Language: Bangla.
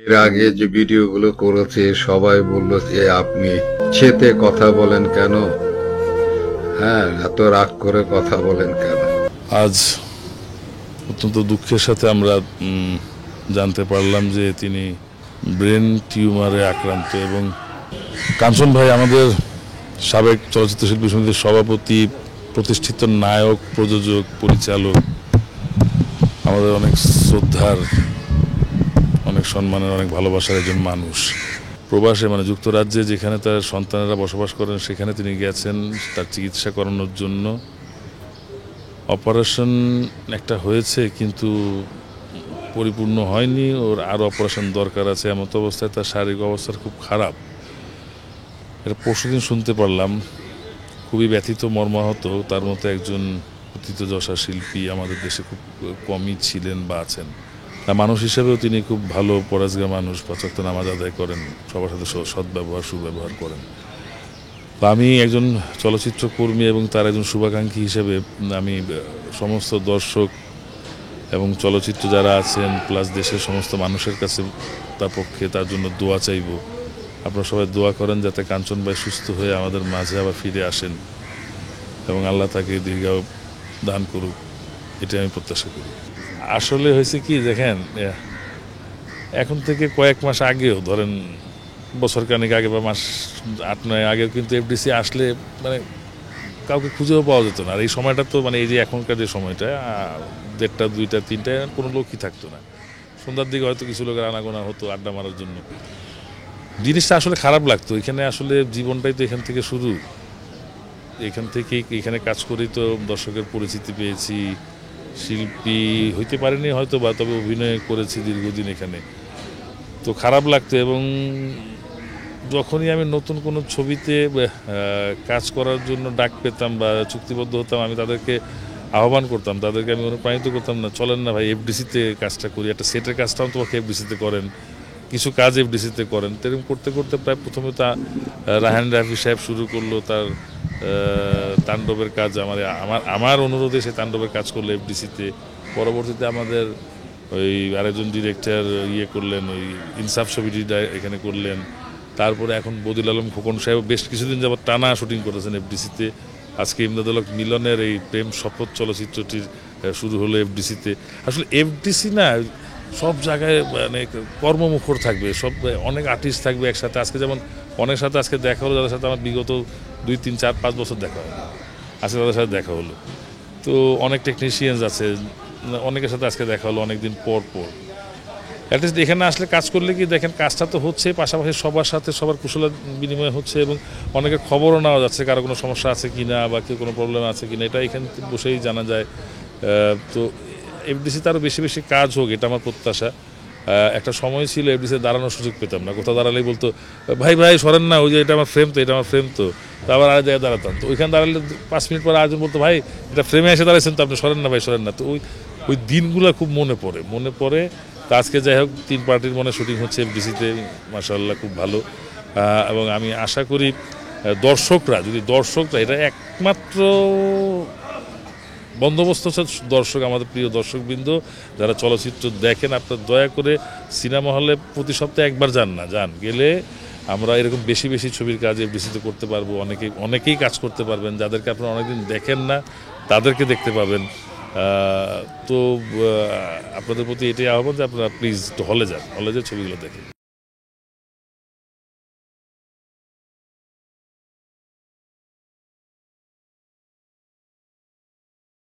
এর আগে যে ভিডিওগুলো করেছে সবাই বললো যে আপনি চেতে কথা বলেন কেন, হ্যাঁ, এত রাগ করে কথা বলেন কেন। আজ অত্যন্ত দুঃখের সাথে আমরা জানতে পারলাম যে তিনি ব্রেন টিউমারে আক্রান্ত। এবং কাঞ্চন ভাই আমাদের সাবেক চলচ্চিত্র শিল্পী সমিতির সভাপতি, প্রতিষ্ঠিত নায়ক, প্রযোজক, পরিচালক, আমাদের অনেক শ্রদ্ধার, অনেক সম্মানের, অনেক ভালোবাসার একজন মানুষ। প্রবাসে মানে যুক্তরাজ্যে যেখানে তার সন্তানেরা বসবাস করেন সেখানে তিনি গেছেন তার চিকিৎসা করানোর জন্য। অপারেশন একটা হয়েছে কিন্তু পরিপূর্ণ হয়নি, ওর আরও অপারেশন দরকার আছে। এমন অবস্থায় তার শারীরিক অবস্থা খুব খারাপ। এটা পরশুদিন শুনতে পারলাম। খুবই ব্যথিত, মর্মাহত। তার মতো একজন অতীতযশা শিল্পী আমাদের দেশে খুব কমই ছিলেন বা আছেন। মানুষ হিসেবেও তিনি খুব ভালো পরেজগার মানুষ, ৫ ওয়াক্ত নামাজ আদায় করেন, সবার সাথে সদ্ব্যবহার, সুব্যবহার করেন। আমি একজন চলচ্চিত্র কর্মী এবং তার একজন শুভাকাঙ্ক্ষী হিসেবে আমি সমস্ত দর্শক এবং চলচ্চিত্র যারা আছেন প্লাস দেশের সমস্ত মানুষের কাছে তার পক্ষে তার জন্য দোয়া চাইব। আপনারা সবাই দোয়া করেন যাতে কাঞ্চন ভাই সুস্থ হয়ে আমাদের মাঝে আবার ফিরে আসেন এবং আল্লাহ তাকে দীর্ঘায়ু দান করুক, এটাই আমি প্রত্যাশা করি। আসলে হয়েছে কি, দেখেন, এখন থেকে কয়েক মাস আগেও, ধরেন বছর খানেক আগে বা মাস ৮-৯ আগেও কিন্তু এফডিসি আসলে মানে কাউকে খুঁজেও পাওয়া যেত না। আর এই সময়টা তো মানে এই যে এখনকার যে সময়টা ১:৩০, ২টা, ৩টায় কোনো লোকই থাকতো না। সন্ধ্যার দিকে হয়তো কিছু লোকের আনাগোনা হতো আড্ডা মারার জন্য। জিনিসটা আসলে খারাপ লাগতো। এখানে আসলে জীবনটাই তো এখান থেকে শুরু। এখান থেকেই, এখানে কাজ করেই তো দর্শকের পরিচিতি পেয়েছি। শিল্পী হইতে পারিনি হয়তো বা, তবে অভিনয় করেছি দীর্ঘদিন এখানে। তো খারাপ লাগতো। এবং যখনই আমি নতুন কোনো ছবিতে কাজ করার জন্য ডাক পেতাম বা চুক্তিবদ্ধ হতাম, আমি তাদেরকে আহ্বান করতাম, তাদেরকে আমি অনুপ্রাণিত করতাম, না চলেন না ভাই এফডিসিতে কাজটা করি, একটা সেটের কাজটাও তোমাকে এফডিসিতে করেন, কিছু কাজ এফডিসিতে করেন। এরকম করতে করতে প্রায় প্রথমে তা রাহান রাফি সাহেব শুরু করলো তার তাণ্ডবের কাজ। আমার অনুরোধে সে তাণ্ডবের কাজ করলো এফডিসিতে। পরবর্তীতে আমাদের ওই আরেকজন ডিরেক্টর করলেন, ওই ইনসাফ ছবিটি এখানে করলেন। তারপরে এখন বদিল আলম খোকন সাহেব বেশ কিছুদিন যাবত টানা শুটিং করেছেন এফডিসিতে। আজকে ইমদাদুল হক মিলনের এই প্রেম শপথ চলচ্চিত্রটির শুরু হলো এফডিসিতে। আসলে এফডিসি না সব জায়গায় মানে কর্মমুখর থাকবে, সব অনেক আর্টিস্ট থাকবে একসাথে। আজকে যেমন অনেক সাথে আজকে দেখা হলো, যাদের সাথে আমার বিগত 2, 3, 4, 5 বছর দেখা হলো, আজকে তাদের সাথে দেখা হলো। তো অনেক টেকনিশিয়ানস আছে, অনেকের সাথে আজকে দেখা হলো অনেকদিন পর পর। অ্যাটলিস্ট এখানে আসলে কাজ করলে কি দেখেন কাজটা তো হচ্ছে, পাশাপাশি সবার সাথে সবার কুশল বিনিময় হচ্ছে এবং অনেকের খবরও নেওয়া যাচ্ছে কারো কোনো সমস্যা আছে কি না বা কেউ কোনো প্রবলেম আছে কি না, এটা এখানে বসেই জানা যায়। তো এফডিসিতে আরও বেশি বেশি কাজ হোক, এটা আমার প্রত্যাশা। একটা সময় ছিল এফডিসিতে দাঁড়ানোর সুযোগ পেতাম না। কোথাও দাঁড়ালেই বলতো ভাই ভাই সরেন না, ওই যে এটা আমার ফ্রেম, তো এটা আমার ফ্রেম, তো আবার আরেক জায়গায় দাঁড়াতাম। তো ওইখানে দাঁড়ালে 5 মিনিট পরে আরেকজন বলতো ভাই এটা ফ্রেমে এসে দাঁড়াইছেন তো আপনি, সরেন না ভাই, সরেন না। তো ওই দিনগুলো খুব মনে পড়ে। তা আজকে যাই হোক 3 পার্টির মনে শুটিং হচ্ছে এফডিসিতে, মাশাআল্লাহ খুব ভালো। এবং আমি আশা করি দর্শকরা এটা একমাত্র বন্দোবস্ত হচ্ছে দর্শক, আমাদের প্রিয় দর্শকবৃন্দ যারা চলচ্চিত্র দেখেন, আপনার দয়া করে সিনেমা হলে প্রতি সপ্তাহে একবার যান, গেলে আমরা এরকম বেশি বেশি ছবির কাজ এফডিসিতে করতে পারবো। অনেকেই কাজ করতে পারবেন, যাদেরকে আপনারা অনেকদিন দেখেন না তাদেরকে দেখতে পাবেন। তো আপনাদের প্রতি এটাই আহ্বান যে আপনারা প্লিজ হলে যান, ছবিগুলো দেখেন।